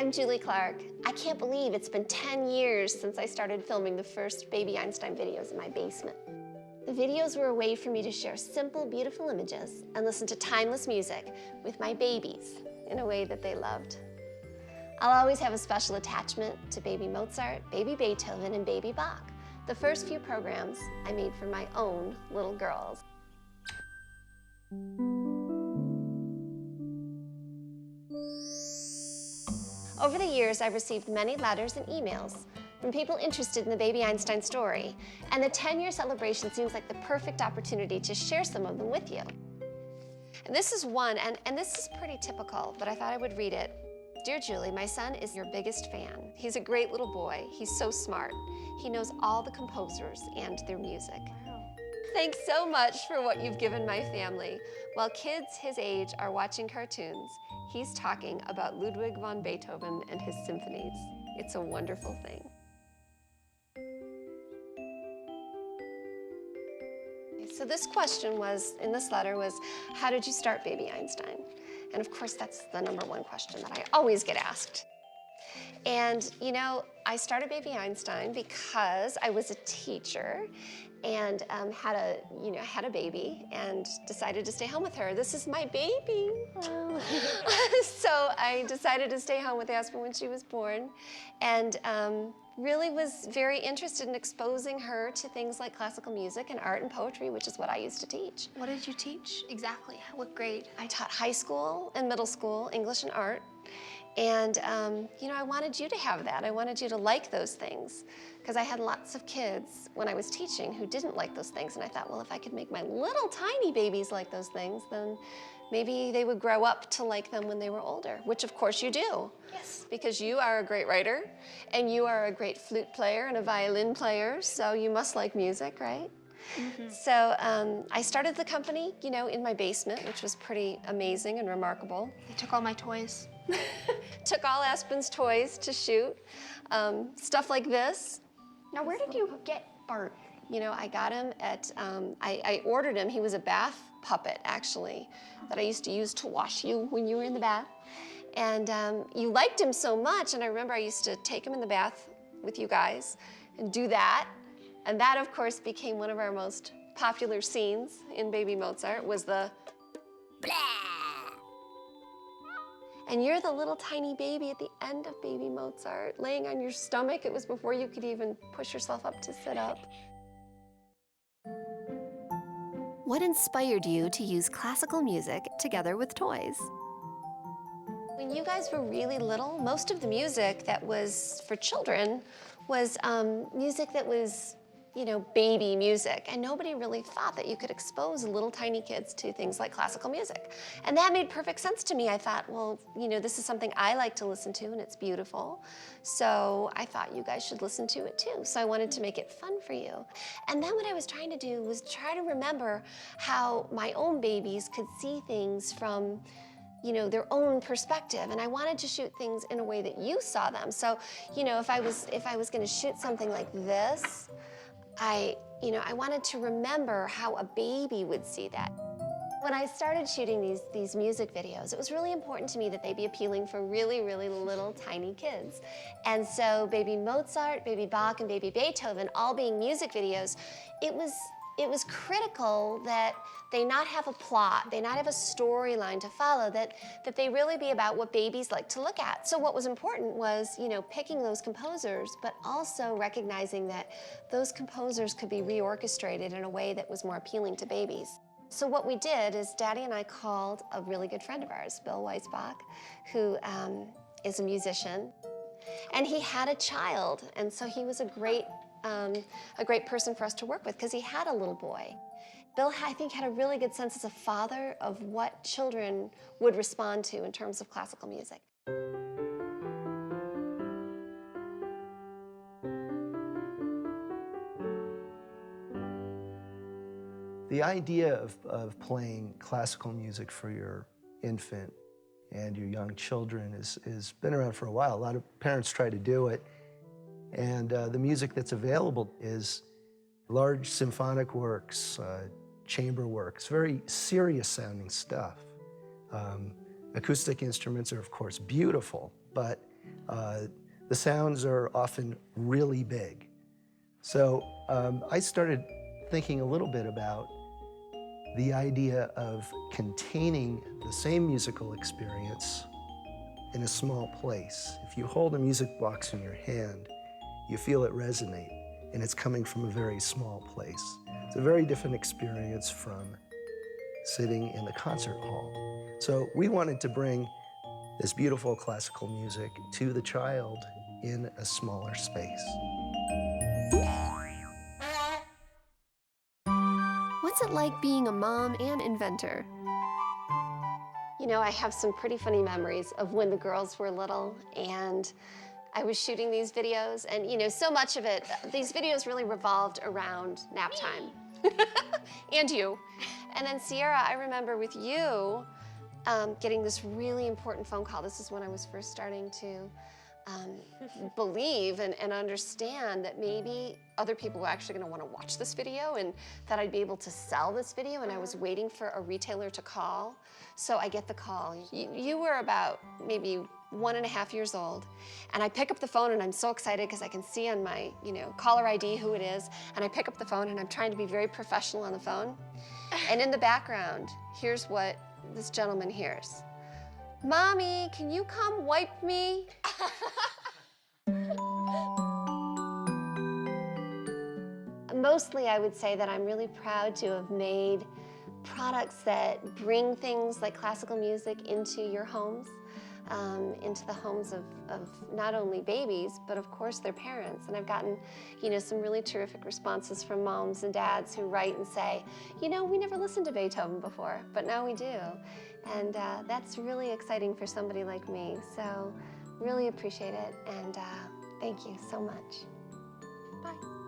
I'm Julie Clark. I can't believe it's been 10 years since I started filming the first Baby Einstein videos in my basement. The videos were a way for me to share simple, beautiful images and listen to timeless music with my babies in a way that they loved. I'll always have a special attachment to Baby Mozart, Baby Beethoven, and Baby Bach, the first few programs I made for my own little girls. Over the years, I've received many letters and emails from people interested in the Baby Einstein story, and the 10-year celebration seems like the perfect opportunity to share some of them with you. And this is one, and this is pretty typical, but I thought I would read it. Dear Julie, my son is your biggest fan. He's a great little boy. He's so smart. He knows all the composers and their music. Wow. Thanks so much for what you've given my family. While kids his age are watching cartoons, he's talking about Ludwig von Beethoven and his symphonies. It's a wonderful thing. So this question was, in this letter, was, how did you start Baby Einstein? And of course, that's the #1 question that I always get asked. And you know, I started Baby Einstein because I was a teacher and had a baby and decided to stay home with her. This is my baby. Oh. So I decided to stay home with Aspen when she was born, and really was very interested in exposing her to things like classical music and art and poetry, which is what I used to teach. What did you teach exactly? What grade? I taught high school and middle school, English and art. And you know, I wanted you to have that. I wanted you to like those things, because I had lots of kids when I was teaching who didn't like those things. And I thought, well, if I could make my little tiny babies like those things, then maybe they would grow up to like them when they were older, which of course you do. Yes. Because you are a great writer, and you are a great flute player and a violin player, so you must like music, right? Mm-hmm. So I started the company, you know, in my basement, which was pretty amazing and remarkable. They took all my toys. Took all Aspen's toys to shoot. Stuff like this. Now, where did you get Bart? You know, I got him at, I ordered him. He was a bath puppet, actually, that I used to use to wash you when you were in the bath. And you liked him so much, and I remember I used to take him in the bath with you guys and do that. And that, of course, became one of our most popular scenes in Baby Mozart, was the blah. And you're the little tiny baby at the end of Baby Mozart, laying on your stomach. It was before you could even push yourself up to sit up. What inspired you to use classical music together with toys? When you guys were really little, most of the music that was for children was music that was, you know, baby music. And nobody really thought that you could expose little tiny kids to things like classical music. And that made perfect sense to me. I thought, well, you know, this is something I like to listen to, and it's beautiful. So I thought you guys should listen to it too. So I wanted to make it fun for you. And then what I was trying to do was try to remember how my own babies could see things from, you know, their own perspective. And I wanted to shoot things in a way that you saw them. So, you know, if I was going to shoot something like this, I wanted to remember how a baby would see that. When I started shooting these music videos, it was really important to me that they be appealing for really, really little tiny kids. And so Baby Mozart, Baby Bach, and Baby Beethoven all being music videos, it was critical that they not have a plot, they not have a storyline to follow, that they really be about what babies like to look at. So what was important was, you know, picking those composers, but also recognizing that those composers could be reorchestrated in a way that was more appealing to babies. So what we did is Daddy and I called a really good friend of ours, Bill Weisbach, who is a musician, and he had a child, and so he was a great person for us to work with, because he had a little boy. Bill, I think, had a really good sense as a father of what children would respond to in terms of classical music. The idea of playing classical music for your infant and your young children has been around for a while. A lot of parents try to do it. And the music that's available is large symphonic works, chamber works, very serious sounding stuff. Acoustic instruments are, of course, beautiful, but The sounds are often really big. So I started thinking a little bit about the idea of containing the same musical experience in a small place. If you hold a music box in your hand, you feel it resonate, and it's coming from a very small place. It's a very different experience from sitting in the concert hall. So we wanted to bring this beautiful classical music to the child in a smaller space. What's it like being a mom and inventor? You know, I have some pretty funny memories of when the girls were little, and I was shooting these videos, and you know, so much of it, these videos really revolved around nap time. And you. And then Sierra, I remember with you getting this really important phone call. This is when I was first starting to believe and understand that maybe other people were actually going to want to watch this video and that I'd be able to sell this video, and I was waiting for a retailer to call. So I get the call. You were about maybe 1.5 years old, and I pick up the phone and I'm so excited because I can see on my, caller ID who it is, and I pick up the phone and I'm trying to be very professional on the phone. And in the background, here's what this gentleman hears. "Mommy, can you come wipe me?" Mostly, I would say that I'm really proud to have made products that bring things like classical music into your homes, into the homes of not only babies, but of course their parents. And I've gotten, some really terrific responses from moms and dads who write and say, we never listened to Beethoven before, but now we do. And that's really exciting for somebody like me. So really appreciate it, and thank you so much. Bye.